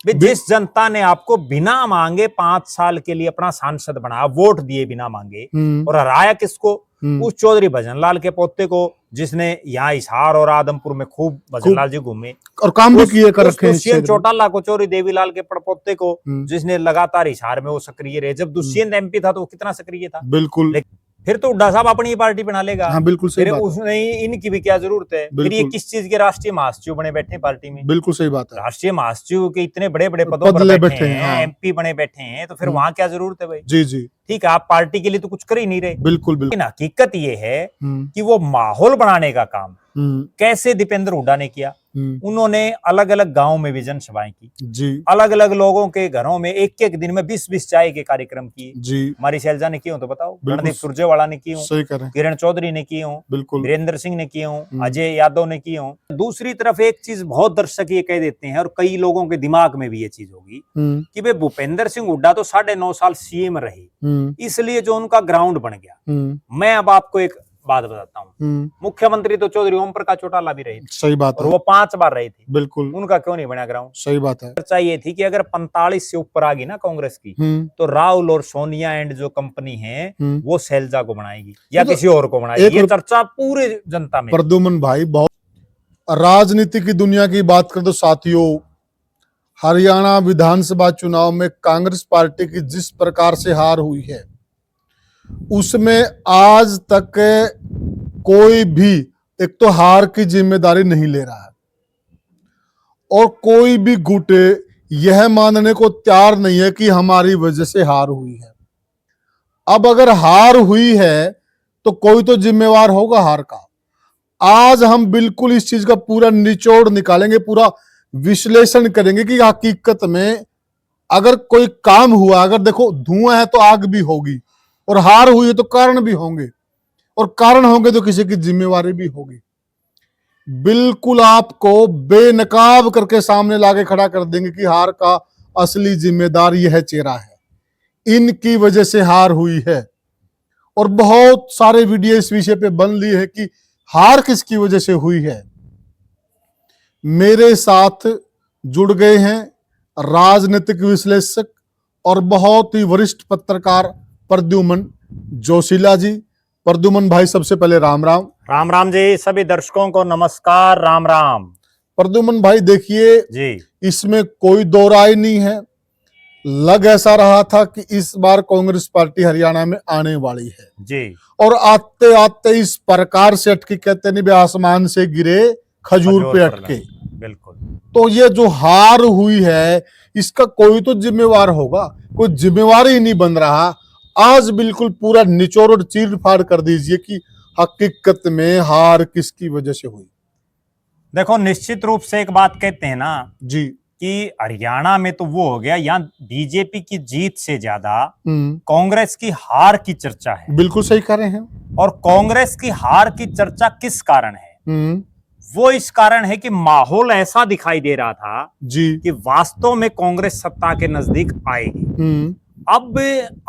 जिस जनता ने आपको बिना मांगे 5 साल के लिए अपना सांसद बनाया, वोट दिए बिना मांगे, और हराया किसको? उस चौधरी भजनलाल के पोते को, जिसने यहाँ हिसार और आदमपुर में खूब भजनलाल जी घूमे और काम भी किए कर रखे हैं। दुष्यंत चौटाला को, चौधरी देवीलाल के पड़पोते को, जिसने लगातार हिसार में वो सक्रिय रहे। जब दुष्यंत एमपी था तो वो कितना सक्रिय था। बिल्कुल। फिर तो हुड्डा साहब अपनी पार्टी बना लेगा। हाँ, बिल्कुल सही फिर बात उसमें इनकी भी क्या जरूरत है? फिर ये किस चीज के राष्ट्रीय महासचिव बने बैठे हैं पार्टी में? बिल्कुल सही बात है। राष्ट्रीय महासचिव के इतने बड़े बड़े पदों पर बैठे हैं, हाँ। एमपी बने बैठे हैं, तो फिर वहां क्या जरूरत है भाई? जी जी, ठीक है, आप पार्टी के लिए तो कुछ कर ही नहीं रहे। बिल्कुल बिल्कुल। लेकिन हकीकत ये है कि वो माहौल बनाने का काम कैसे दीपेंद्र हुड्डा ने किया। उन्होंने अलग अलग गांवों में भी जनसभाएं की जी, अलग अलग लोगों के घरों में एक एक दिन में 20-20 चाय के कार्यक्रम किए जी। हमारी शैलजा ने किए हो तो बताओ, रणदीप सुरजेवाला ने किए हो, सही कह रहे हैं, किरण चौधरी ने किए हो, बिल्कुल, वीरेंद्र सिंह ने किए हो, अजय यादव ने किए हो। दूसरी तरफ एक चीज बहुत दर्शक ये कह देते हैं, और कई लोगों के दिमाग में भी ये चीज होगी कि भाई भूपेंद्र सिंह हुड्डा तो 9.5 साल सीएम रहे, इसलिए जो उनका ग्राउंड बन गया। मैं अब आपको एक बात बताता हूँ, मुख्यमंत्री तो चौधरी ओम प्रकाश चौटाला भी रहे थे। सही बात और वो 5 बार रहे थे। बिल्कुल, उनका क्यों नहीं बना ग्राउंड? सही बात है। चर्चा ये थी कि अगर 45 से ऊपर आ गई ना कांग्रेस की, तो राहुल और सोनिया एंड जो कंपनी है वो शैलजा को बनाएगी या किसी और को बनाएगी। ये चर्चा पूरे जनता में। प्रद्युमन भाई, बहुत राजनीति की दुनिया की बात कर तो साथियों, हरियाणा विधानसभा चुनाव में कांग्रेस पार्टी की जिस प्रकार से हार हुई है, उसमें आज तक कोई भी एक तो हार की जिम्मेदारी नहीं ले रहा है, और कोई भी गुटे यह मानने को तैयार नहीं है कि हमारी वजह से हार हुई है। अब अगर हार हुई है तो कोई तो जिम्मेवार होगा हार का। आज हम बिल्कुल इस चीज का पूरा निचोड़ निकालेंगे, पूरा विश्लेषण करेंगे कि हकीकत में अगर कोई काम हुआ, अगर देखो धुआं है तो आग भी होगी, और हार हुई है तो कारण भी होंगे, और कारण होंगे तो किसी की जिम्मेवारी भी होगी। बिल्कुल आपको बेनकाब करके सामने लाके खड़ा कर देंगे कि हार का असली जिम्मेदार यह चेहरा है, इनकी वजह से हार हुई है। और बहुत सारे वीडियो इस विषय पे बन लिए है कि हार किसकी वजह से हुई है। मेरे साथ जुड़ गए हैं राजनीतिक विश्लेषक और बहुत ही वरिष्ठ पत्रकार प्रद्युमन जोशीला जी। प्रद्युमन भाई, सबसे पहले राम राम। राम राम जी, सभी दर्शकों को नमस्कार, राम राम। प्रद्युमन भाई देखिए जी, इसमें कोई दो राय नहीं है, लग ऐसा रहा था कि इस बार कांग्रेस पार्टी हरियाणा में आने वाली है जी, और आते आते इस प्रकार से अटकी, कहते नहीं भी आसमान से गिरे खजूर पे अटके। बिल्कुल। तो ये जो हार हुई है इसका कोई तो जिम्मेवार होगा, कोई जिम्मेवार ही नहीं बन रहा। आज बिल्कुल पूरा निचोड़ और चीर फाड़ कर दीजिए कि हकीकत में हार किसकी वजह से हुई। देखो, निश्चित रूप से एक बात कहते हैं ना जी कि हरियाणा में तो वो हो गया, यहाँ बीजेपी की जीत से ज्यादा कांग्रेस की हार की चर्चा है। बिल्कुल सही कह रहे हैं। और कांग्रेस की हार की चर्चा किस कारण है? वो इस कारण है कि माहौल ऐसा दिखाई दे रहा था जी कि वास्तव में कांग्रेस सत्ता के नजदीक आएगी। अब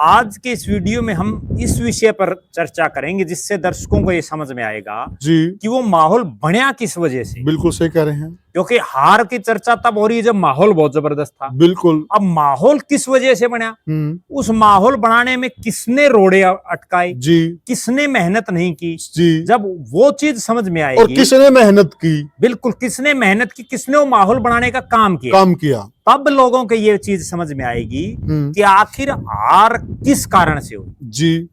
आज के इस वीडियो में हम इस विषय पर चर्चा करेंगे जिससे दर्शकों को ये समझ में आएगा जी कि वो माहौल बना किस वजह से। बिल्कुल सही कह रहे हैं, क्योंकि हार की चर्चा तब हो रही है जब माहौल बहुत जबरदस्त था। बिल्कुल। अब माहौल किस वजह से बना, उस माहौल बनाने में किसने रोड़े अटकाए, जी किसने मेहनत नहीं की, जी, जब वो चीज समझ में आएगी, और किसने मेहनत की, बिल्कुल किसने मेहनत की, किसने वो माहौल बनाने का काम किया, तब लोगों को ये चीज समझ में आएगी कि आखिर हार किस कारण से हुई। जी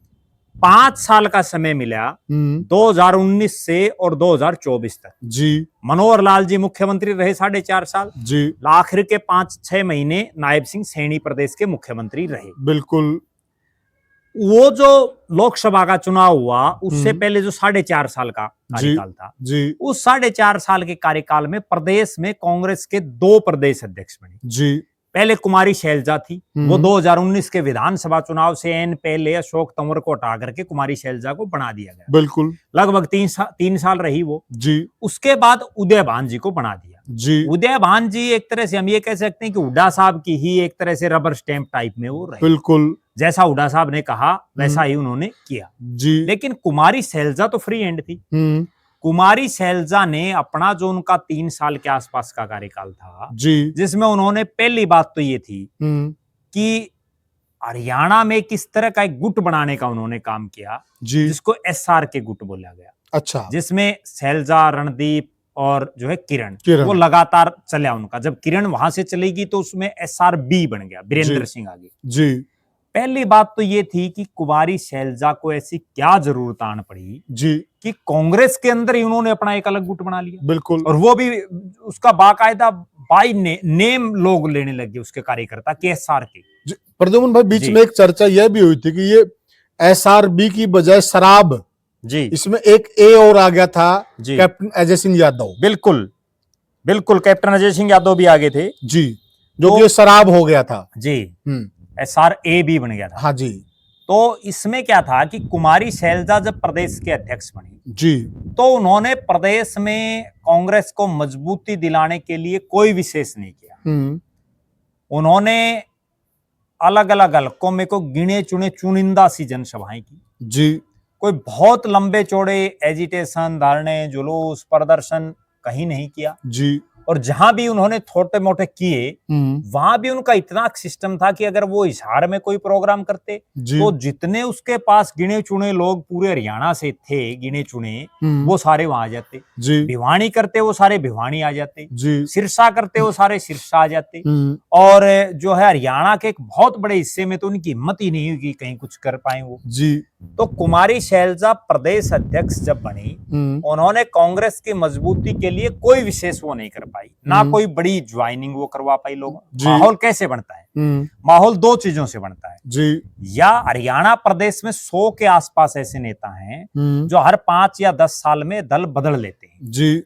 5 साल का समय मिला 2019 से और 2024 तक। जी मनोहर लाल जी मुख्यमंत्री रहे 4.5 साल जी, आखिर के 5-6 महीने नायब सिंह सैनी प्रदेश के मुख्यमंत्री रहे। बिल्कुल। वो जो लोकसभा का चुनाव हुआ उससे पहले जो 4.5 साल का कार्यकाल था, जी उस 4.5 साल के कार्यकाल में प्रदेश में कांग्रेस के 2 प्रदेश अध्यक्ष बने। जी, पहले कुमारी शैलजा थी, वो 2019 के विधानसभा चुनाव से एन पहले अशोक तंवर को हटा करके कुमारी शैलजा को बना दिया गया। बिल्कुल। लगभग 3 साल रही वो जी। उसके बाद उदय भान जी को बना दिया। जी, उदय भान जी एक तरह से हम ये कह सकते हैं कि हुड्डा साहब की ही एक तरह से रबर स्टैंप टाइप में वो रहे। बिल्कुल। जैसा हुड्डा साहब ने कहा वैसा ही उन्होंने किया। जी, लेकिन कुमारी शैलजा तो फ्री हैंड थी। कुमारी शैलजा ने अपना जो उनका 3 साल के आसपास का कार्यकाल था, जी, जिसमें उन्होंने पहली बात तो ये थी कि हरियाणा में किस तरह का एक गुट बनाने का उन्होंने काम किया, जी, जिसको एसआर के गुट बोला गया, अच्छा, जिसमें शैलजा, रणदीप और जो है किरण, किरण। वो लगातार चला उनका। जब किरण वहां से चलेगी तो उसमें एसआरबी बन गया, वीरेंद्र सिंह आगे। जी, पहली बात तो ये थी कि कुमारी शैलजा को ऐसी क्या जरूरत आन पड़ी जी, कि कांग्रेस के अंदर ही उन्होंने अपना एक अलग गुट बना लिया, बिल्कुल, और वो भी उसका बाकायदा बाई नेम लोग लेने लगे उसके कार्यकर्ता के एसआर के। जी। प्रद्युम्न भाई, बीच जी। में एक चर्चा यह भी हुई थी कि ये एसआरबी की बजाय शराब, जी इसमें एक ए और आ गया था, जी, कैप्टन अजय सिंह यादव। बिल्कुल बिल्कुल, कैप्टन अजय सिंह यादव भी आगे थे जी, जो तो- कि ये शराब हो गया था। जी, एसआरए भी बन गया था। हाँ जी, तो इसमें क्या था कि कुमारी शैलजा जब प्रदेश के अध्यक्ष बनी, जी, तो उन्होंने प्रदेश में कांग्रेस को मजबूती दिलाने के लिए कोई विशेष नहीं किया। उन्होंने अलग अलग हलकों में को गिने चुने चुनिंदा सी जनसभाएं की। जी, कोई बहुत लंबे चौड़े एजिटेशन, धरने, जुलूस, प्रदर्शन कहीं नहीं किया। जी, और जहां भी उन्होंने छोटे मोटे किए, वहां भी उनका इतना सिस्टम था कि अगर वो हिसार में कोई प्रोग्राम करते तो जितने उसके पास गिने चुने लोग पूरे हरियाणा से थे, गिने चुने, वो सारे वहां आ जाते। भिवानी करते वो सारे भिवानी आ जाते, सिरसा करते वो सारे सिरसा आ जाते। और जो है हरियाणा के एक बहुत बड़े हिस्से में तो उनकी हिम्मत ही नहीं हुई कि कहीं कुछ कर पाए वो। तो कुमारी शैलजा प्रदेश अध्यक्ष जब बनी, उन्होंने कांग्रेस की मजबूती के लिए कोई विशेष वो नहीं कर पाई, ना कोई बड़ी ज्वाइनिंग वो करवा पाई लोगों। माहौल कैसे बनता है? माहौल दो चीजों से बनता है। या हरियाणा प्रदेश में 100 के आसपास ऐसे नेता हैं जो हर 5 या 10 साल में दल बदल लेते हैं,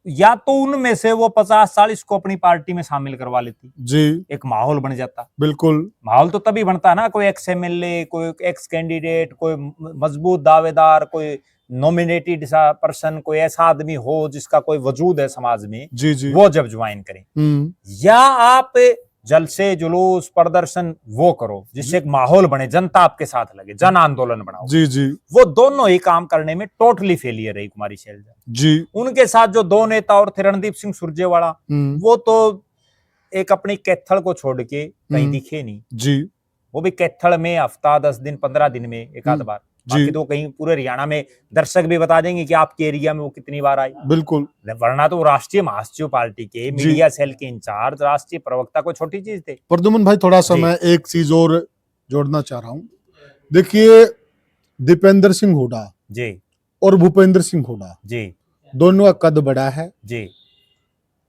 या तो उनमें से वो 50-40 को अपनी पार्टी में शामिल करवा लेती, एक माहौल बन जाता। बिल्कुल, माहौल तो तभी बनता है ना, कोई एक्स एमएलए, कोई एक्स कैंडिडेट, कोई मजबूत दावेदार, कोई नॉमिनेटेड पर्सन, कोई ऐसा आदमी हो जिसका कोई वजूद है समाज में, वो जब ज्वाइन करें। या आप जलसे, जुलूस, प्रदर्शन वो करो जिससे एक माहौल बने, जनता आपके साथ लगे, जन आंदोलन बनाओ। वो दोनों ही काम करने में टोटली फेलियर रही कुमारी शैलजा। उनके साथ जो दो नेता और थे, रणदीप सिंह सुरजेवाला, वो तो एक अपनी कैथल को छोड़ के कहीं दिखे नहीं। वो भी कैथल में हफ्ता 10 दिन 15 दिन में एक आध बार, बाकी तो कहीं पूरे हरियाणा में दर्शक भी बता देंगे कि आपके एरिया में वो कितनी बार आई। बिल्कुल, वरना तो राष्ट्रीय महासचिव पार्टी के मीडिया सेल के इंचार्ज, राष्ट्रीय प्रवक्ता को छोटी चीज थे। प्रद्युम्न भाई, थोड़ा सा मैं एक चीज और जोड़ना चाह रहा हूँ। देखिए, दीपेंद्र सिंह हुड्डा जी और भूपेंद्र सिंह हुड्डा जी, दोनों का कद बड़ा है जी।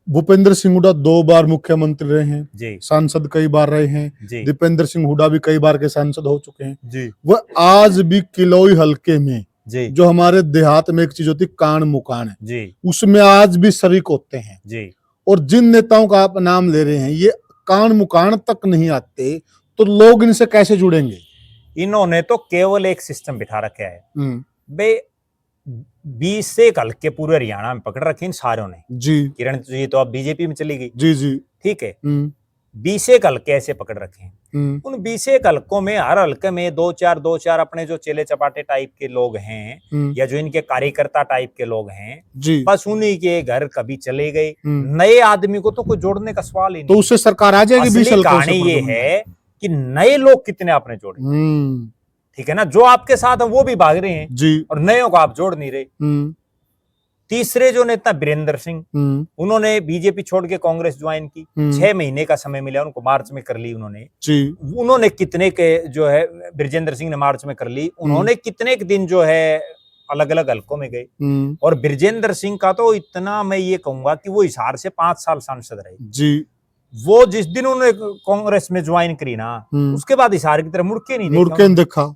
भूपेंद्र सिंह हुड्डा 2 बार मुख्यमंत्री रहे हैं जी, सांसद कई बार रहे हैं जी। दीपेंद्र सिंह हुड्डा भी कई बार के सांसद हो चुके हैं जी, वह आज भी किलोई हलके में जी, जो हमारे देहात में एक चीज होती कान मुकान जी, उसमें आज भी शरीक होते हैं। जी। और जिन नेताओं का आप नाम ले रहे हैं ये कान मुकान तक नहीं आते तो लोग इनसे कैसे जुड़ेंगे? इन्होंने तो केवल एक सिस्टम बिठा रखा है बे, 20 से हल्के पूरे हरियाणा में पकड़ रखे इन सारों ने। जी, किरण जी तो अब बीजेपी में चली गई, जी, ठीक है। 20 हल्के ऐसे पकड़ रखे हैं। उन 20 हल्कों में हर हल्के में दो चार अपने जो चेले चपाटे टाइप के लोग हैं या जो इनके कार्यकर्ता टाइप के लोग हैं, बस उन्हीं के घर कभी चले गए। नए आदमी को तो कोई जोड़ने का सवाल ही नहीं। तो उससे सरकार आ जाएगी। असली कहानी ये है कि नए लोग कितने आपने जोड़े, ठीक है ना। जो आपके साथ है वो भी भाग रहे हैं जी, और नयों को आप जोड़ नहीं रहे। तीसरे जो नेता वीरेंद्र सिंह, उन्होंने बीजेपी छोड़ के कांग्रेस ज्वाइन की। 6 महीने का समय मिला उनको, मार्च में कर ली उन्होंने कितने के जो है बृजेंद्र सिंह ने मार्च में कर ली। उन्होंने कितने के दिन जो है अलग अलग हलकों में गए। और बृजेंद्र सिंह का तो इतना मैं ये कहूंगा कि वो हिसार से 5 साल सांसद रहे जी। वो जिस दिन उन्होंने कांग्रेस में ज्वाइन करी ना, उसके बाद हिसार की तरफ मुड़ के नहीं देखा।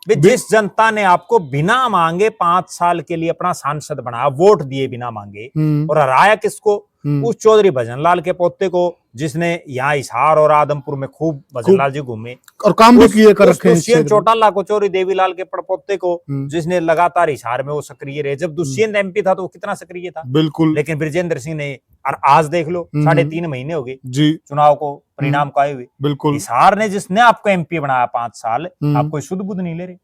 जिस जनता ने आपको बिना मांगे 5 साल के लिए अपना सांसद बनाया, वोट दिए बिना मांगे, और हराया किसको? उस चौधरी भजन लाल के पोते को, जिसने यहाँ हिसार और आदमपुर में खूब भजनलाल जी घूमे और काम भी किए कर रखे हैं दुष्यंत चौटाला को, चौरी देवीलाल के पड़पोते को, जिसने लगातार हिसार में वो सक्रिय रहे। जब दुष्यंत एमपी था तो वो कितना सक्रिय था, बिल्कुल। लेकिन ब्रजेंद्र सिंह ने, और आज देख लो 3.5 महीने हो गए जी चुनाव को परिणाम को आए हुए। बिल्कुल। हिसार ने जिसने आपको एमपी बनाया 5 साल, आप कोई शुद्ध बुद्ध नहीं ले रहे,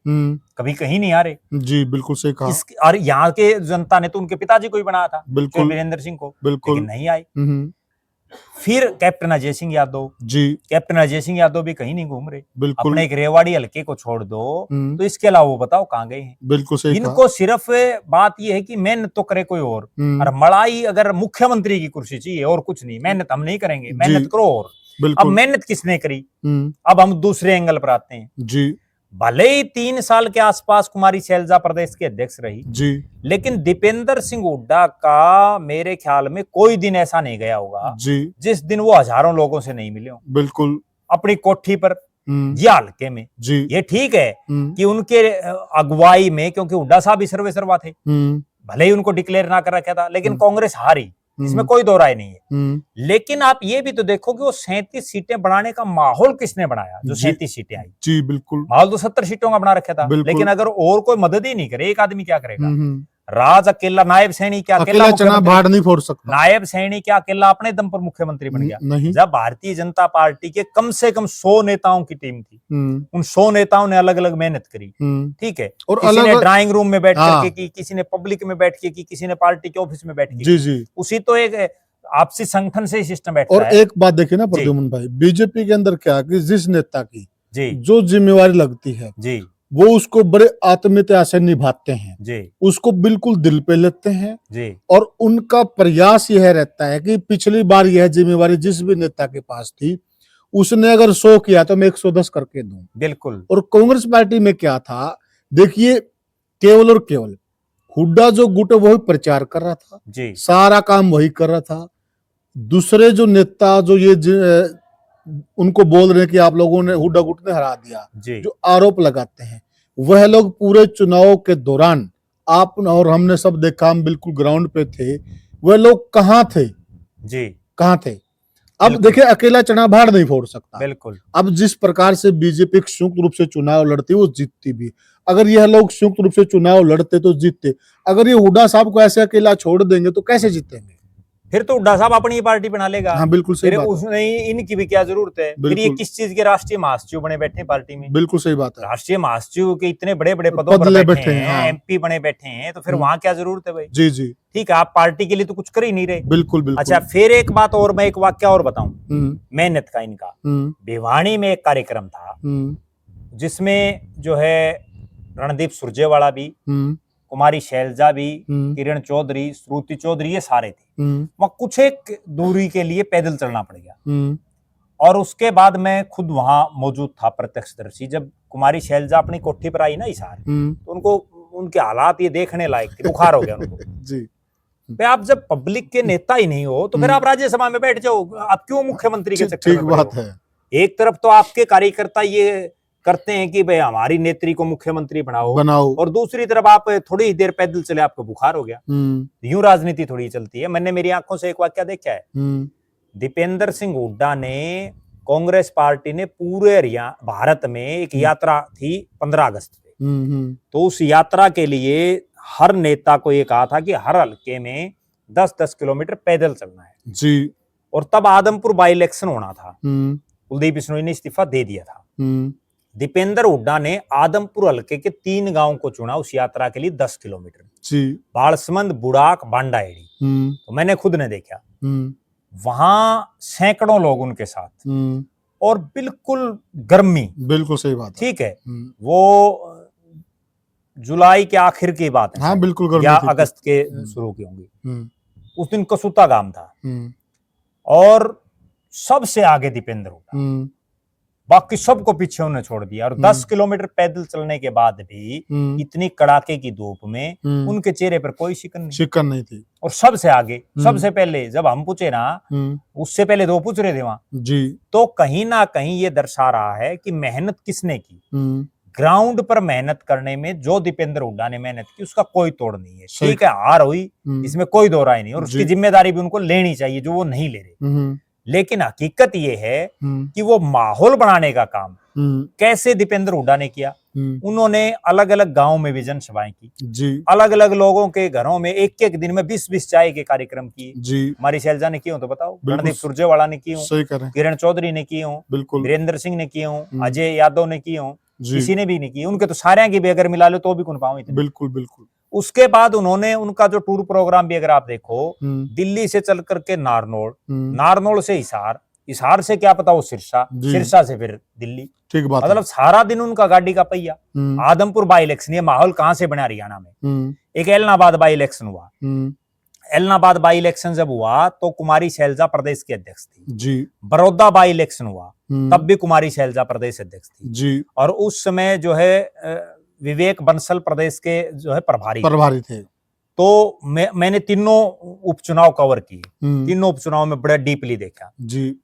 कभी कहीं नहीं आ रहे। जी बिल्कुल सही कहा। और यहाँ के जनता ने तो उनके पिताजी को ही बनाया था, बिल्कुल वीरेंद्र सिंह को, बिल्कुल लेकिन नहीं आए। फिर कैप्टन अजय सिंह यादव जी, कैप्टन अजय सिंह यादव भी कहीं नहीं घूम रहे। बिल्कुल। अपने एक रेवाड़ी हल्के को छोड़ दो तो इसके अलावा वो बताओ कहाँ गए हैं। बिल्कुल सही इनको सिर्फ बात ये है कि मेहनत तो करे कोई और मलाई अगर मुख्यमंत्री की कुर्सी चाहिए और कुछ नहीं, मेहनत हम नहीं करेंगे, मेहनत करो। और अब मेहनत किसने करी, अब हम दूसरे एंगल पर आते हैं जी। भले ही 3 साल के आसपास कुमारी शैलजा प्रदेश के अध्यक्ष रही जी, लेकिन दीपेंद्र सिंह हुड्डा का मेरे ख्याल में कोई दिन ऐसा नहीं गया होगा जी जिस दिन वो हजारों लोगों से नहीं मिले हो। बिल्कुल। अपनी कोठी पर या हल्के में जी। ये ठीक है कि उनके अगुवाई में, क्योंकि हुड्डा साहब ही सर्वे सर्वा थे, भले ही उनको डिक्लेयर ना कर रखा था, लेकिन कांग्रेस हारी, इसमें कोई दो राय नहीं है। लेकिन आप ये भी तो देखो कि वो 37 सीटें बढ़ाने का माहौल किसने बनाया, जो 37 सीटें आई जी। बिल्कुल। माहौल तो 70 सीटों का बना रखा था, लेकिन अगर और कोई मदद ही नहीं करे, एक आदमी क्या करेगा। राज अकेला, नायब सैनी क्या अकेला चना भाड़ नहीं फोड़ सकता, नायब सैनी क्या अकेला अपने दम पर मुख्यमंत्री बन गया। नहीं। जब भारतीय जनता पार्टी के कम से कम 100 नेताओं की टीम थी, उन 100 नेताओं ने अलग अलग मेहनत करी, ठीक है, और किसी ने ड्राइंग रूम में बैठ करके की, किसी ने पब्लिक में बैठ के की, किसी ने पार्टी के ऑफिस में बैठ के जी। उसी तो एक आपसी संगठन से ही सिस्टम बैठता है। और एक बात देखिए ना प्रद्युमन भाई, बीजेपी के अंदर क्या कि जिस नेता की जी जो जिम्मेवारी लगती है जी, वो उसको बड़े आत्मीयता से निभाते हैं जी, उसको बिल्कुल दिल पे लेते हैं जी, और उनका प्रयास यह रहता है कि पिछली बार यह जिम्मेवारी जिस भी नेता के पास थी, उसने अगर 100 किया तो मैं 110 करके दूं। बिल्कुल। और कांग्रेस पार्टी में क्या था, देखिए, केवल और केवल हुड्डा जो गुट वही प्रचार कर रहा था जी, सारा काम वही कर रहा था। दूसरे जो नेता जो ये उनको बोल रहे हैं कि आप लोगों ने हुड्डा गुट ने हरा दिया जी, जो आरोप लगाते हैं, वह लोग पूरे चुनाव के दौरान आप और हमने सब देखा, हम बिल्कुल ग्राउंड पे थे, वह लोग कहाँ थे जी, कहाँ थे। अब देखिए, अकेला चना भाड़ नहीं फोड़ सकता। बिल्कुल। अब जिस प्रकार से बीजेपी संयुक्त रूप से चुनाव लड़ती, वो जीतती भी। अगर यह लोग संयुक्त रूप से चुनाव लड़ते तो जीतते, अगर ये हुड्डा साहब को ऐसे अकेला छोड़ देंगे तो कैसे जीतेंगे। फिर तो हुड्डा साहब अपनी पार्टी बना लेगा। हाँ, बिल्कुल सही बात। उसमें इनकी भी क्या जरूरत है। फिर ये किस चीज के राष्ट्रीय महासचिव बने बैठे पार्टी में। बिल्कुल सही बात है। राष्ट्रीय महासचिव के इतने बड़े बड़े पदों पर बैठे हैं, हाँ। एमपी बने बैठे हैं, तो फिर वहां क्या जरूरत है भाई। जी जी, ठीक है, आप पार्टी के लिए तो कुछ कर ही नहीं रहे। बिल्कुल बिल्कुल। अच्छा, फिर एक बात और, मैं एक वाक्य और बताऊं मेहनत का इनका। भिवानी में एक कार्यक्रम था जिसमें जो है रणदीप सुरजेवाला भी, कुमारी शैलजा भी, किरण चौधरी, श्रुति चौधरी, ये सारे थे। वहां कुछ एक दूरी के लिए पैदल चलना पड़ गया, और उसके बाद मैं खुद वहां मौजूद था प्रत्यक्षदर्शी। जब कुमारी शैलजा अपनी कोठी पर आई ना हिसार, तो उनको उनके हालात ये देखने लायक थे, बुखार हो गया उनको जी। भाई, आप जब पब्लिक के नेता ही नहीं हो तो फिर आप राज्यसभा में बैठ जाओ, आप क्यों मुख्यमंत्री के चक्कर में बात है। एक तरफ तो आपके कार्यकर्ता ये करते हैं कि भाई हमारी नेत्री को मुख्यमंत्री बनाओ, और दूसरी तरफ आप थोड़ी ही देर पैदल चले, आपको बुखार हो गया। यूं राजनीति थोड़ी चलती है। मैंने मेरी आंखों से एक वाक्य देखा है। दीपेंद्र सिंह हुड्डा ने, कांग्रेस पार्टी ने पूरे भारत में एक यात्रा थी 15 अगस्त पे, तो उस यात्रा के लिए हर नेता को ये कहा था कि हर हल्के में 10-10 किलोमीटर पैदल चलना है जी। और तब आदमपुर बाई इलेक्शन होना था, कुलदीप बिश्नोई ने इस्तीफा दे दिया था। दीपेंद्र हुड्डा ने आदमपुर हल्के के 3 गांव को चुना उस यात्रा के लिए 10 किलोमीटर जी, बालसमंद, बुड़ाक, बांडाएड़ी। तो मैंने खुद ने देखा, वहां सैकड़ों लोग उनके साथ, और बिल्कुल गर्मी। बिल्कुल सही बात, ठीक है। वो जुलाई के आखिर की बात है, हाँ, बिल्कुल गर्मी या अगस्त के शुरू की होंगी। उस दिन कसूता गांव था, और सबसे आगे दीपेंद्र हुड्डा, बाकी सबको पीछे उन्हें छोड़ दिया। और 10 किलोमीटर पैदल चलने के बाद भी इतनी कड़ाके की धूप में उनके चेहरे पर कोई शिकन नहीं थी। और सबसे आगे, सबसे पहले जब हम पूछे ना, उससे पहले 2 पूछ रहे थे वहां जी, तो कहीं ना कहीं ये दर्शा रहा है कि मेहनत किसने की। ग्राउंड पर मेहनत करने में जो दीपेंद्र हुड्डा ने मेहनत की, उसका कोई तोड़ नहीं है। ठीक है, हार हुई, इसमें कोई दो राय नहीं, और उसकी जिम्मेदारी भी उनको लेनी चाहिए जो वो नहीं ले रहे। लेकिन हकीकत ये है कि वो माहौल बनाने का काम कैसे दीपेंद्र हुड्डा ने किया। उन्होंने अलग अलग गांव में भी जनसभाएं की जी, अलग अलग लोगों के घरों में एक एक दिन में 20-20 चाय के कार्यक्रम किए जी, हमारी शैलजा ने किए हो तो बताओ, बिल्कुल। रणदीप सुरजेवाला ने किए हो, सही करें, किरण चौधरी ने किए हो, बिल्कुल वीरेंद्र सिंह ने किए हो, अजय यादव ने किए हो, जी, किसी ने भी नहीं किए। उनके तो सारे की भी अगर मिला लो तो भी कौन पाओ इतने। बिल्कुल बिल्कुल। उसके बाद उन्होंने उनका जो टूर प्रोग्राम भी अगर आप देखो, दिल्ली से चल करके नारनौल, नारनौल से हिसार, हिसार से क्या पता वो सिरसा, जी। सिरसा से फिर दिल्ली। ठीक बात मतलब सारा दिन उनका गाड़ी का पहिया। आदमपुर बाई इलेक्शन, ये माहौल कहां से बना हरियाणा में। एक एलनाबाद बाई इलेक्शन हुआ। एलनाबाद बाई इलेक्शन जब हुआ तो कुमारी शैलजा प्रदेश की अध्यक्ष थी जी, बड़ौदा बाई इलेक्शन हुआ तब भी कुमारी शैलजा प्रदेश अध्यक्ष थी जी, और उस समय जो है विवेक बंसल प्रदेश के जो है प्रभारी थे। तो मैंने तीनों उपचुनाव कवर किए, तीनों उपचुनाव में बड़ा डीपली देखा जी।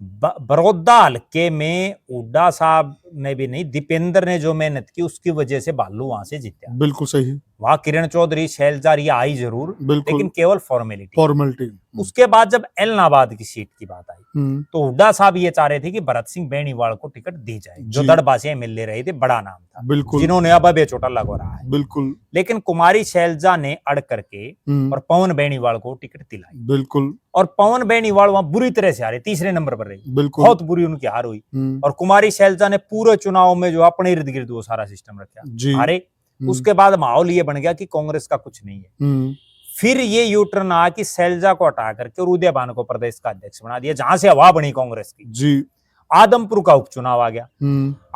बड़ौदा हल्के में हुड्डा साहब ने भी नहीं, दीपेंद्र ने जो मेहनत की उसकी वजह से भालू वहां से जीता। बिल्कुल सही। वहां किरण चौधरी शैलजा रिया आई जरूर, लेकिन केवल फॉर्मेलिटी। उसके बाद जब एलनाबाद की सीट की बात आई तो हुड्डा साहब ये चाह रहे थे कि भरत सिंह बेनीवाल को टिकट दी जाए, जो दड़बा से एमएलए रहे थे, बड़ा नाम था, बिल्कुल, जिन्होंने अब बेचोटा लगवा रहा है। बिल्कुल। लेकिन कुमारी शैलजा ने अड़ करके और पवन बेनीवाल को टिकट दिलाई। बिल्कुल। और पवन बेनीवाल वहां बुरी तरह से हारे, तीसरे नंबर पर रही, बहुत बुरी उनकी हार हुई। और कुमारी शैलजा ने पूरे चुनाव में जो अपने इर्द गिर्द वो सारा सिस्टम रखा, हारे। उसके बाद माहौल ये बन गया कि कांग्रेस का कुछ नहीं है। फिर ये यूटर्न आया कि शैलजा को हटा करके और उदयभान को प्रदेश का अध्यक्ष बना दिया, जहां से हवा बनी कांग्रेस की। जी। आदमपुर का उपचुनाव आ गया।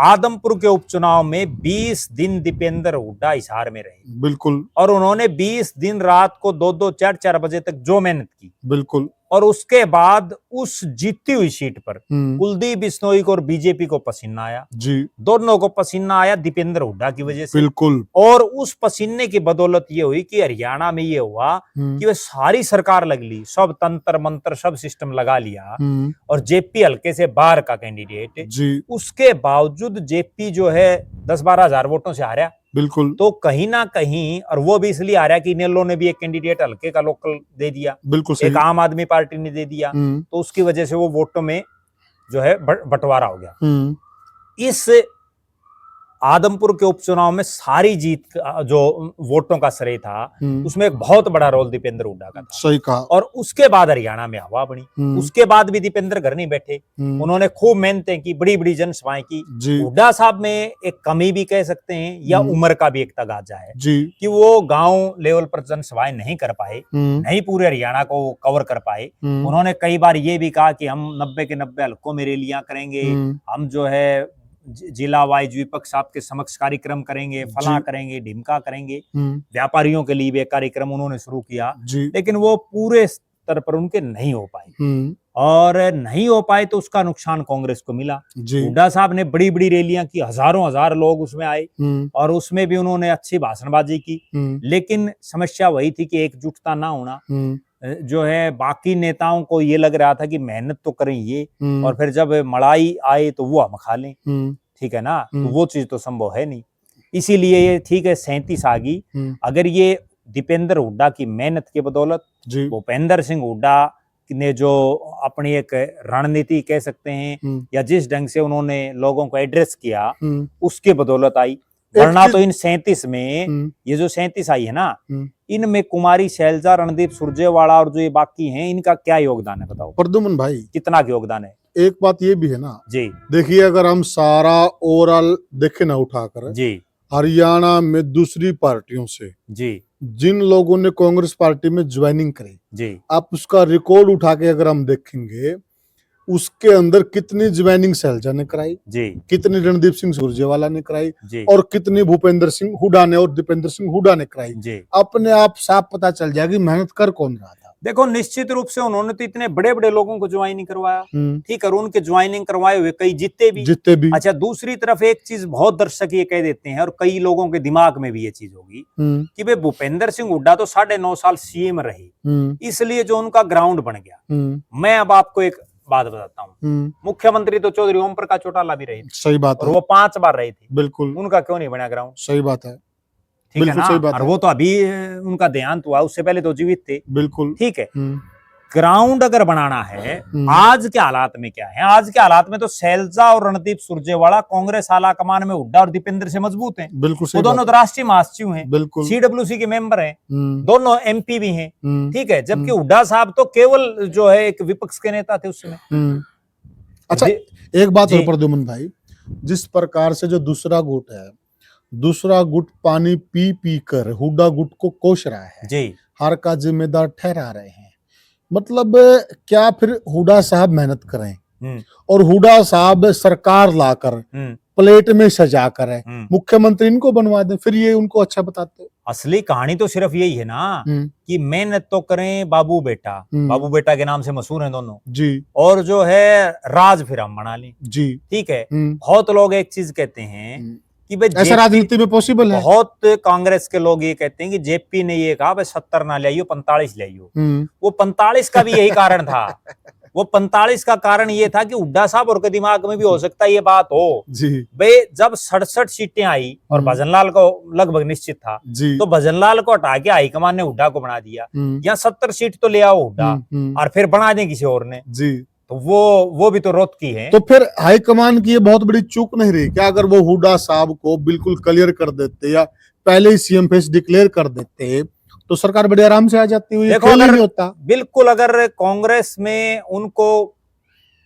आदमपुर के उपचुनाव में 20 दिन दीपेंद्र हुड्डा हिसार में रहे। बिल्कुल। और उन्होंने 20 दिन रात को 2-2 4-4 बजे तक जो मेहनत की। बिल्कुल। और उसके बाद उस जीती हुई सीट पर कुलदीप बिश्नोई को और बीजेपी को पसीना आया। जी। दोनों को पसीना आया दीपेंद्र हुड्डा की वजह से। बिल्कुल। और उस पसीने की बदौलत ये हुई कि हरियाणा में ये हुआ कि वे सारी सरकार लग ली, सब तंत्र मंत्र सब सिस्टम लगा लिया और जेपी हल्के से बाहर का कैंडिडेट, उसके बावजूद जेपी जो है 10-12 हजार वोटों से हारा। बिल्कुल। तो कहीं ना कहीं, और वो भी इसलिए आ रहा है कि नेलो ने भी एक कैंडिडेट हल्के का लोकल दे दिया, बिल्कुल एक आम आदमी पार्टी ने दे दिया, तो उसकी वजह से वो वोटों में जो है बंटवारा हो गया। इस आदमपुर के उपचुनाव में सारी जीत जो वोटों का श्रेय था उसमें एक बहुत बड़ा रोल दीपेंद्र हुड्डा का था। सही कहा। और उसके बाद हरियाणा में हवा बनी। उसके बाद भी दीपेंद्र घर नहीं बैठे, उन्होंने खूब मेहनतें की, बड़ी बड़ी जनसभाएं की। हुड्डा साहब में एक कमी भी कह सकते हैं या उम्र का भी एक तगाजा है कि वो गांव लेवल पर जनसभाएं नहीं कर पाए, नहीं पूरे हरियाणा को कवर कर पाए। उन्होंने कई बार ये भी कहा कि हम 90 के 90 हल्कों में रैलियां करेंगे, हम जो है जिला वाइज विपक्ष आपके समक्ष कार्यक्रम करेंगे, फला करेंगे, ढिमका करेंगे। व्यापारियों के लिए भी एक कार्यक्रम उन्होंने शुरू किया, लेकिन वो पूरे स्तर पर उनके नहीं हो पाए। और नहीं हो पाए तो उसका नुकसान कांग्रेस को मिला। हुड्डा साहब ने बड़ी बड़ी रैलियां की, हजारों हजार लोग उसमें आए और उसमें भी उन्होंने अच्छी भाषणबाजी की, लेकिन समस्या वही थी कि एकजुटता ना होना। जो है बाकी नेताओं को ये लग रहा था कि मेहनत तो करें ये, और फिर जब मड़ाई आए तो वो हम खा लें, ठीक है ना, तो वो चीज तो संभव है नहीं। इसीलिए ये ठीक है 37 आ गई। अगर ये दीपेंद्र हुड्डा की मेहनत की बदौलत, भूपेंद्र सिंह हुड्डा ने जो अपनी एक रणनीति कह सकते हैं या जिस ढंग से उन्होंने लोगों को एड्रेस किया उसके बदौलत आई, वरना तो इन 37 में ये जो 37 आई है ना, इनमें कुमारी शैलजा, रणदीप सुरजेवाला और जो ये बाकी हैं, इनका क्या योगदान है बताओ प्रद्युमन भाई? कितना योगदान है? एक बात ये भी है ना जी, देखिए, अगर हम सारा ओवरऑल देखे ना उठाकर जी, हरियाणा में दूसरी पार्टियों से जी, जिन लोगों ने कांग्रेस पार्टी में ज्वाइनिंग करी, जी, आप उसका रिकॉर्ड उठा के अगर हम देखेंगे, उसके अंदर कितनी ज्वाइनिंग शैलजा ने कराई, जी, कितनी रणदीप सिंह सुरजेवाला ने कराई, जी, और कितनी भूपेंद्र सिंह हुड्डा ने और दीपेंद्र सिंह हुड्डा ने कराई। जी। अपने आप साफ पता चल जाएगी मेहनत कर कौन रहा था। देखो, निश्चित रूप से उन्होंने तो इतने बड़े बड़े लोगों को ज्वाइनिंग करवाया, ठीक है, और उनके ज्वाइनिंग करवाए हुए कई जीते भी। अच्छा, दूसरी तरफ एक चीज बहुत दर्शक ये कह देते हैं और कई लोगों के दिमाग में भी ये चीज होगी कि भाई भूपेंद्र सिंह हुड्डा तो 9.5 साल सीएम रहे, इसलिए जो उनका ग्राउंड बन गया। मैं अब आपको एक बात बताता हूँ, मुख्यमंत्री तो चौधरी ओम प्रकाश चौटाला भी रहे थे, सही बात और वो 5 बार रहे थे, बिल्कुल, उनका क्यों नहीं बना ग्राउंड? सही बात है, ठीक है ना, और वो तो अभी उनका देहांत हुआ, उससे पहले तो जीवित थे, बिल्कुल, ठीक है। ग्राउंड अगर बनाना है, आज के हालात में क्या है, आज के हालात में तो शैलजा और रणदीप सुरजेवाला कांग्रेस आला कमान में हुड्डा और दीपेंद्र से मजबूत हैं। बिल्कुल वो दोनों तो राष्ट्रीय महासचिव हैं, बिल्कुल सीडब्ल्यूसी के मेंबर हैं, दोनों एमपी भी हैं, ठीक है। जबकि हुड्डा साहब तो केवल जो है एक विपक्ष के नेता थे उस समय। अच्छा, एक बात और प्रद्युमन भाई, जिस प्रकार से जो दूसरा गुट है, दूसरा गुट पानी पी पी कर हुड्डा गुट को कोस रहा है जी, हार का जिम्मेदार ठहरा रहे हैं, मतलब क्या फिर हुड्डा साहब मेहनत करें और हुड्डा साहब सरकार लाकर प्लेट में सजा कर मुख्यमंत्री इनको बनवा दें, फिर ये उनको अच्छा बताते? असली कहानी तो सिर्फ यही है ना कि मेहनत तो करें बाबू बेटा के नाम से मशहूर हैं दोनों जी, और जो है राज फिर हम बना लें जी, ठीक है। बहुत लोग एक चीज कहते हैं कि भाई ऐसा राजनीति में पॉसिबल है। बहुत कांग्रेस के लोग ये कहते हैं कि जेपी ने ये कहा भाई 70 ना ले आइयो 45 ले आइयो। वो 45 का भी यही कारण था। वो 45 का कारण ये था कि हुड्डा साहब और के दिमाग में भी हो सकता है ये बात हो जी, भाई जब 67 सीटें आई और भजनलाल को लगभग निश्चित था जी, तो भजनलाल को हटा के हाईकमान ने हुड्डा को बना दिया, यहाँ 70 सीट तो ले आओ हुड्डा और फिर बना दें किसी और ने जी, तो वो भी तो रोत की है। तो फिर हाईकमान की ये बहुत बड़ी चूक नहीं रही क्या अगर वो हुड्डा साहब को बिल्कुल क्लियर कर देते या पहले ही सीएम फेस डिक्लेयर कर देते तो सरकार बड़े आराम से आ जाती हुई? देखो अगर होता बिल्कुल, अगर कांग्रेस में उनको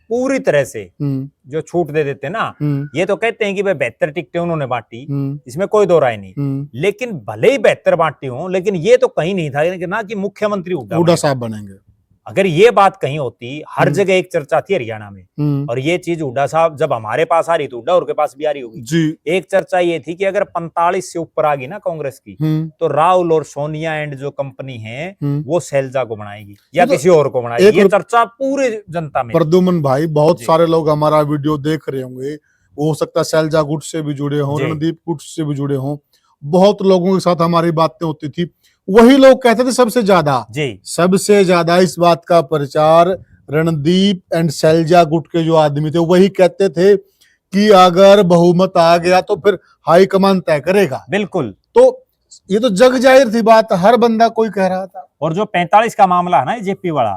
पूरी तरह से जो छूट दे देते ना, ये तो कहते हैं कि भाई 72 टिकटें उन्होंने बांटी, इसमें कोई दो राय नहीं, लेकिन भले ही 72 बांटी हो, लेकिन ये तो कहीं नहीं था ना कि मुख्यमंत्री हुड्डा साहब बनेंगे। अगर ये बात कहीं होती, हर जगह एक चर्चा थी हरियाणा में, और ये चीज हुड्डा साहब जब हमारे पास आ रही तो हुड्डा और के पास भी आ रही होगी जी। एक चर्चा ये थी कि अगर 45 से ऊपर आ गई ना कांग्रेस की, तो राहुल और सोनिया एंड जो कंपनी है वो शैलजा को बनाएगी या तो किसी और को बनाएगी, ये चर्चा पूरे जनता में। प्रद्युमन भाई, बहुत सारे लोग हमारा वीडियो देख रहे होंगे, हो सकता है शैलजा गुट से भी जुड़े हों, रणदीप गुट से भी जुड़े हों, बहुत लोगों के साथ हमारी बातें होती थी, वही लोग कहते थे सबसे ज्यादा इस बात का प्रचार रणदीप एंड शैलजा गुट के जो आदमी थे वही कहते थे कि अगर बहुमत आ गया तो फिर हाईकमान तय करेगा। बिल्कुल, तो ये तो जग जाहिर थी बात, हर बंदा कोई कह रहा था। और जो 45 का मामला है ना जेपी वाला,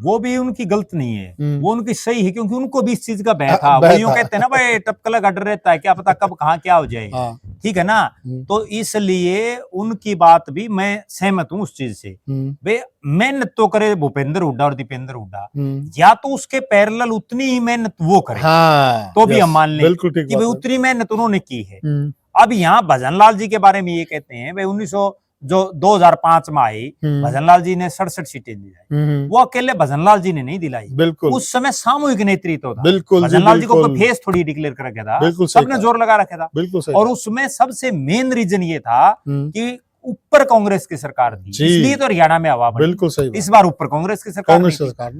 वो भी उनकी गलत नहीं है, वो उनकी सही है, क्योंकि उनको भी इस चीज का भय था। वो यूं कहते हैं ना भाई टपकला गढ़ रहता है, क्या पता कब कहाँ क्या हो जाए, ठीक है ना। तो इसलिए उनकी बात भी मैं सहमत हूँ उस चीज से। वे मेहनत तो करे भूपेंद्र हुड्डा और दीपेंद्र हुड्डा, या तो उसके पैरेलल उतनी ही मेहनत वो करे तो भी हम मान लें कि भाई उतनी मेहनत उन्होंने की है। अब यहाँ भजनलाल जी के बारे में ये कहते हैं भाई 2005 में आई, भजनलाल जी ने 67 सीटें दिलाई, वो अकेले भजनलाल जी ने नहीं दिलाई, बिल्कुल उस समय सामूहिक नेतृत्व था, बिल्कुल भजनलाल जी को कोई फेस थोड़ी डिक्लेयर कर रखा था, सबने जोर लगा रखा था, बिल्कुल। और उसमें सबसे मेन रीजन ये था कि ऊपर कांग्रेस की सरकार थी, इसलिए तो हरियाणा में हवा बनी। बिल्कुल सही, इस बार ऊपर कांग्रेस की सरकार नहीं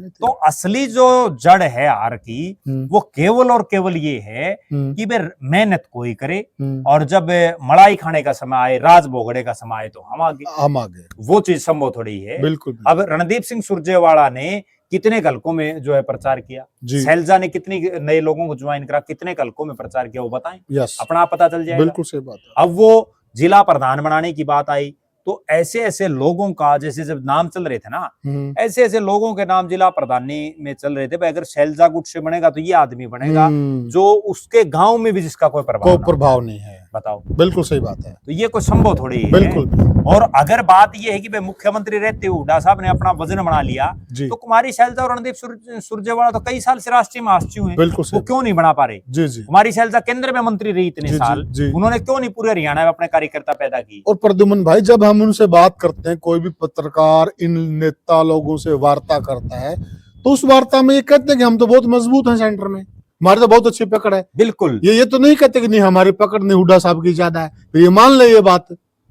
थी। तो असली जो जड़ है हार की, वो केवल और केवल ये है कि वे मेहनत कोई करे, और जब मलाई खाने का समय आए, राज भोगड़े का समय आए तो हम आगे, वो चीज संभव थोड़ी है। बिल्कुल। अब रणदीप सिंह सुरजेवाला ने कितने हलकों में जो है प्रचार किया, शैलजा ने कितनी नए लोगों को ज्वाइन करा, कितने हलकों में प्रचार किया, वो बताएं, अपना पता चल जाएगा। बिल्कुल सही बात है। अब वो जिला प्रधान बनाने की बात आई तो ऐसे ऐसे लोगों का, जैसे जब नाम चल रहे थे ना, ऐसे ऐसे लोगों के नाम जिला प्रधानी में चल रहे थे, भाई अगर शैलजा गुट से बनेगा तो ये आदमी बनेगा जो उसके गांव में भी जिसका कोई प्रभाव नहीं है। बताओ, बिल्कुल सही बात है। तो ये कोई संभव थोड़ी है। बिल्कुल। और अगर बात ये है कि भाई मुख्यमंत्री रहते हुए हुड्डा साहब ने अपना वजन बना लिया, तो कुमारी शैलजा और रणदीप सुरजेवाला तो कई साल से राष्ट्रीय महासचिव हैं, वो क्यों नहीं बना पा रहे? कुमारी शैलजा केंद्र में मंत्री रही इतने साल, उन्होंने क्यों नहीं पूरे हरियाणा में अपने कार्यकर्ता पैदा की? और प्रद्युमन भाई, जब हम उनसे बात करते हैं, कोई भी पत्रकार इन नेता लोगों से वार्ता करता है, तो उस वार्ता में ये कहते हैं कि हम तो बहुत मजबूत हैं सेंटर में, हमारे तो बहुत अच्छी पकड़ है। बिल्कुल, ये तो नहीं कहते कि नहीं हमारी पकड़ नहीं, हुड्डा साहब की ज्यादा है, तो ये मान ले ये बात।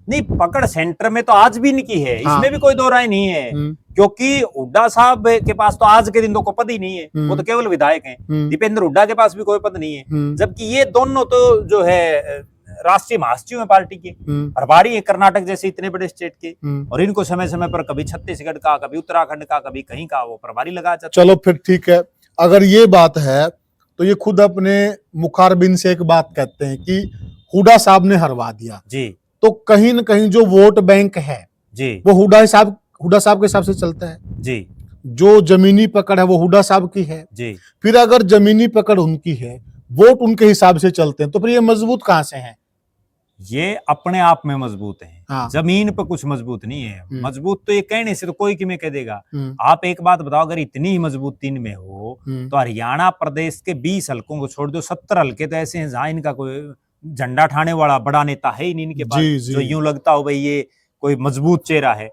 नहीं, पकड़ सेंटर में तो आज भी नहीं की है, इसमें भी कोई दो राय नहीं है, क्योंकि हुड्डा साहब के पास तो आज के दिन तो कोई पद ही नहीं है, वो तो केवल विधायक हैं। दीपेंद्र हुड्डा के पास भी कोई पद नहीं है, जबकि ये दोनों तो जो है राष्ट्रीय महासचिव है पार्टी के, प्रभारी है कर्नाटक जैसे इतने बड़े स्टेट के, और इनको समय समय पर कभी छत्तीसगढ़ का, कभी उत्तराखंड का, कभी कहीं का वो प्रभारी लगा जाता। चलो फिर ठीक है, अगर ये बात है तो ये खुद अपने मुखारबिन से एक बात कहते हैं कि हुड्डा साहब ने हरवा दिया जी, तो कहीं न कहीं जो वोट बैंक है जी, वो हुड्डा साहब के हिसाब से चलता है जी। जो जमीनी पकड़ है वो हुड्डा साहब की है। जी। फिर अगर जमीनी पकड़ उनकी है, वोट उनके हिसाब से चलते हैं, तो फिर ये मजबूत कहां से हैं? ये अपने आप में मजबूत है। हाँ। जमीन पर कुछ मजबूत नहीं है। मजबूत तो ये कहने से तो कोई कि मैं कह देगा। आप एक बात बताओ, अगर इतनी ही मजबूती में हो तो हरियाणा प्रदेश के 20 हलकों को छोड़ दो, 70 हलके तो ऐसे हैं जहां इनका कोई झंडा ठाने वाला बड़ा नेता है ही नहीं इनके पास, जो यूं लगता हो भाई ये कोई मजबूत चेहरा है।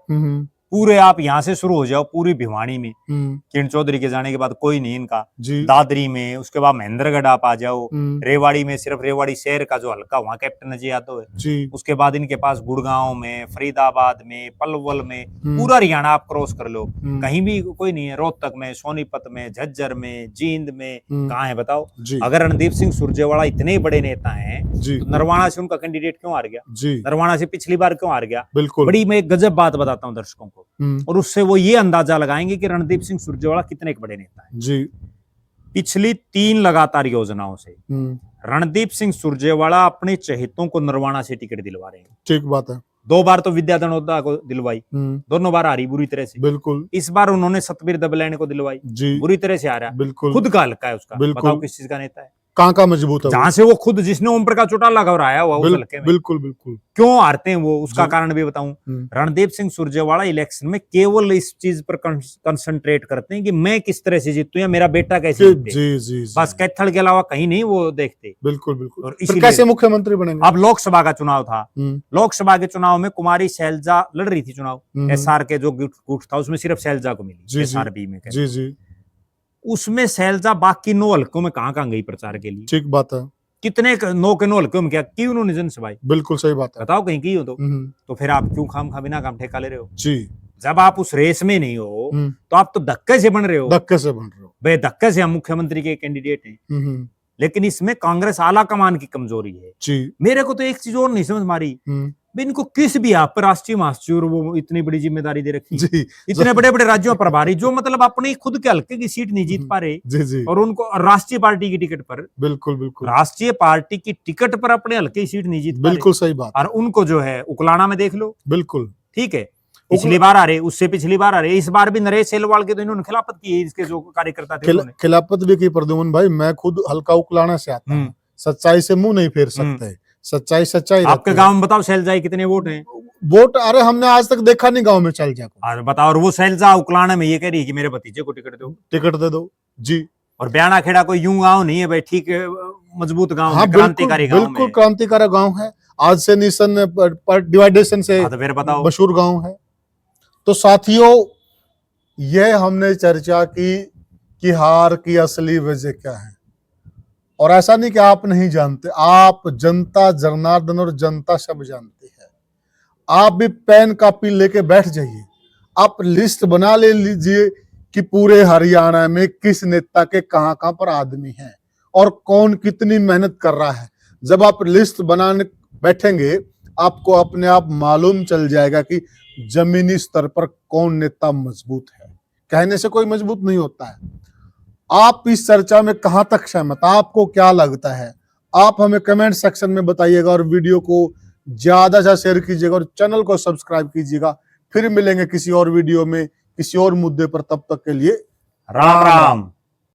पूरे आप यहाँ से शुरू हो जाओ, पूरी भिवानी में किरण चौधरी के जाने के बाद कोई नहीं इनका, दादरी में, उसके बाद महेंद्रगढ़ आप आ जाओ, रेवाड़ी में सिर्फ रेवाड़ी शहर का जो हल्का वहां कैप्टन अजय यादव है, उसके बाद इनके पास गुड़गांव में, फरीदाबाद में, पलवल में, पूरा हरियाणा आप क्रॉस कर लो, कहीं भी कोई नहीं है। रोहतक में, सोनीपत में, झज्जर में, जींद में, कहाँ है बताओ? अगर रणदीप सिंह सुरजेवाला इतने बड़े नेता है तो नरवाना से उनका कैंडिडेट क्यों हार गया? नरवाना से पिछली बार क्यों हार गया? बड़ी मैं एक गजब बात बताता हूँ दर्शकों को, और उससे वो ये अंदाजा लगाएंगे कि रणदीप सिंह सुरजेवाला कितने एक बड़े नेता है। जी। पिछली 3 लगातार योजनाओं से रणदीप सिंह सुरजेवाला अपने चहेतों को नरवाना से टिकट दिलवा रहे हैं। ठीक बात है। 2 बार तो विद्या दनोदा को दिलवाई, दोनों बार हारी बुरी तरह से। बिल्कुल। इस बार उन्होंने सतबीर दबलैंड को दिलवाई, बुरी तरह से हारा। बिल्कुल। खुद का हल्का है उसका, बताओ किस चीज का नेता है? कहाँ का मजबूत है? जहां से वो खुद, जिसने ओम प्रकाश चौटाला का हराया हुआ उस हल्के में। बिल्कुल बिल्कुल। क्यों हारते हैं वो, उसका कारण भी बताऊं। रणदीप सिंह सुरजेवाला इलेक्शन में केवल इस चीज पर कंसंट्रेट करते हैं कि मैं किस तरह से जीतूं या मेरा बेटा कैसे जीते। जी। बस कैथल के अलावा कहीं नहीं वो देखते। बिल्कुल बिल्कुल। और इसीलिए कैसे मुख्यमंत्री बनेंगे? अब लोकसभा का चुनाव था, लोकसभा के चुनाव में कुमारी शैलजा लड़ रही थी चुनाव, एसआर के जो गुट था उसमें सिर्फ शैलजा को मिली, एसआरबी में। जी। उसमें शैलजा बाकी 9 हल्कों में कहां गई प्रचार के लिए? ठीक बात है। कितने 9 के 9 हल्कों में क्या की उन्होंने जनसभाएं? बिल्कुल सही बात है। बताओ कहीं की हो तो फिर आप क्यों खाम बिना काम ठेका ले रहे हो? जी। जब आप उस रेस में नहीं हो तो आप तो धक्के से बन रहे हो। धक्के से बन रहे हो भाई, धक्के से हम मुख्यमंत्री के कैंडिडेट हैं। लेकिन इसमें कांग्रेस आला कमान की कमजोरी है। जी। मेरे को तो एक चीज और नहीं समझ मारी, इनको किस भी आप राष्ट्रीय महासचिव वो इतनी बड़ी जिम्मेदारी दे रखी जी, इतने बड़े बड़े राज्यों प्रभारी, जो मतलब अपने खुद के हल्के की सीट नहीं जीत पा रहे जी, और उनको राष्ट्रीय पार्टी की टिकट पर, बिल्कुल बिल्कुल, राष्ट्रीय पार्टी की टिकट पर अपने हल्के की सीट नहीं जीत पा रहे। बिल्कुल सही बात। और उनको जो है उकलाना में देख लो। बिल्कुल ठीक है। पिछली बार आ रहे, उससे पिछली बार आ रहे, इस बार भी नरेश सेलवाल के तो इन्होंने खिलाफत की, इसके जो कार्यकर्ता थे खिलाफत भी की। प्रद्युमन भाई, मैं खुद हल्का उकलाना से आता हूँ, सच्चाई से मुंह नहीं फेर सकते। सच्चाई आपके गांव में बताओ शैलजा कितने वोट हैं? वोट अरे हमने आज तक देखा नहीं गांव में शैलजा को। अरे बताओ, और वो शैलजा उकलाने में ये कह रही है कि मेरे भतीजे को टिकट दे दो जी। और ब्याना खेड़ा कोई यूं गांव नहीं है भाई, ठीक है, मजबूत गांव है, क्रांतिकारी गांव, बिल्कुल क्रांतिकारी गांव है। आज से निशन पर डिवाइडेशन से मशहूर गांव है। तो साथियों, यह हमने चर्चा की कि हार की असली वजह क्या है। और ऐसा नहीं कि आप नहीं जानते, आप जनता जनार्दन और जनता सब जानती है। आप भी पेन कॉपी लेके बैठ जाइए, आप लिस्ट बना ले लीजिए कि पूरे हरियाणा में किस नेता के कहां कहां पर आदमी हैं और कौन कितनी मेहनत कर रहा है। जब आप लिस्ट बनाने बैठेंगे, आपको अपने आप मालूम चल जाएगा कि जमीनी स्तर पर कौन नेता मजबूत है। कहने से कोई मजबूत नहीं होता है। आप इस चर्चा में कहां तक सहमत, आपको क्या लगता है? आप हमें कमेंट सेक्शन में बताइएगा और वीडियो को ज्यादा से ज्यादा शेयर कीजिएगा और चैनल को सब्सक्राइब कीजिएगा। फिर मिलेंगे किसी और वीडियो में किसी और मुद्दे पर, तब तक के लिए राम राम।